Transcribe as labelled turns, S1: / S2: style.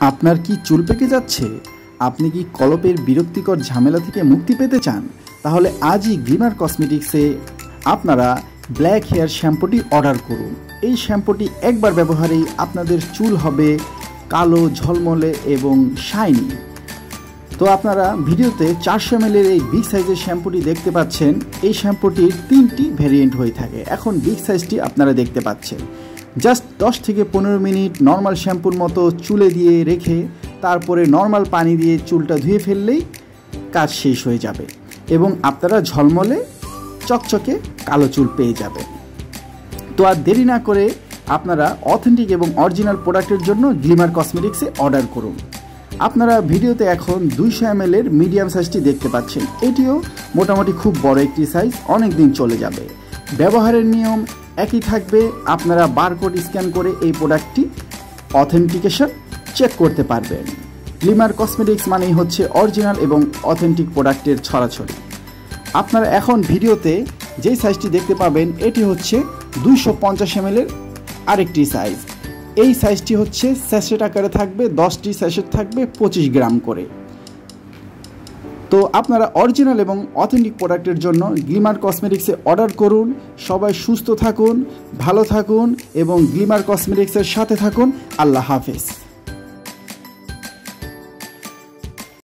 S1: আপনার কি চুল পেকে যাচ্ছে? আপনি কি কলপের বিরক্তিকর ঝামেলা থেকে মুক্তি পেতে চান? তাহলে আজই গ্লিমার কসমেটিক্সে আপনারা ব্ল্যাক হেয়ার শ্যাম্পুটি অর্ডার করুন। এই শ্যাম্পুটি একবার ব্যবহারেই আপনাদের চুল হবে কালো, ঝলমলে এবং শাইনি। তো আপনারা ভিডিওতে 400 ml এই বিগ সাইজের শ্যাম্পুটি দেখতে পাচ্ছেন। এই শ্যাম্পুটির 3টি ভ্যারিয়েন্ট হয়ে থাকে। এখন বিগ সাইজটি আপনারা দেখতে পাচ্ছেন। জাস্ট 10 থেকে 15 মিনিট নর্মাল শ্যাম্পুর মতো চুলে দিয়ে রেখে তারপরে নর্মাল পানি দিয়ে চুলটা ধুয়ে ফেললেই কাজ শেষ হয়ে যাবে এবং আপনারা ঝলমলে চকচকে কালো চুল পেয়ে যাবেন। তো আর দেরি না করে আপনারা অথেন্টিক এবং অরিজিনাল প্রোডাক্টের জন্য গ্লিমার কসমেটিক্সে অর্ডার করুন। আপনারা ভিডিওতে এখন 200 ml এর মিডিয়াম সাইজটি দেখতে পাচ্ছেন। এটিও মোটামুটি খুব বড় একটি সাইজ, অনেক দিন চলে যাবে। ব্যবহারের নিয়ম একই থাকবে। আপনারা বারকোড স্ক্যান করে এই প্রোডাক্টটি অথেন্টিকেশন চেক করতে পারবেন। গ্লিমার কসমেটিক্স মানেই হচ্ছে অরিজিনাল এবং অথেন্টিক প্রোডাক্টের ছড়াছড়ি। আপনারা এখন ভিডিওতে যেই সাইজটি দেখতে পাবেন এটি হচ্ছে 250 ml এর আরেকটি সাইজ। এই সাইজটি হচ্ছে স্যাশেট আকারে থাকবে, 10টি স্যাশেট থাকবে 25 গ্রাম করে। তো আপনারা অরিজিনাল এবং অথেন্টিক প্রোডাক্টের জন্য গ্লিমার কসমেটিক্সে অর্ডার করুন। সবাই সুস্থ থাকুন, ভালো থাকুন এবং গ্লিমার কসমেটিক্সের সাথে থাকুন। আল্লাহ হাফেজ।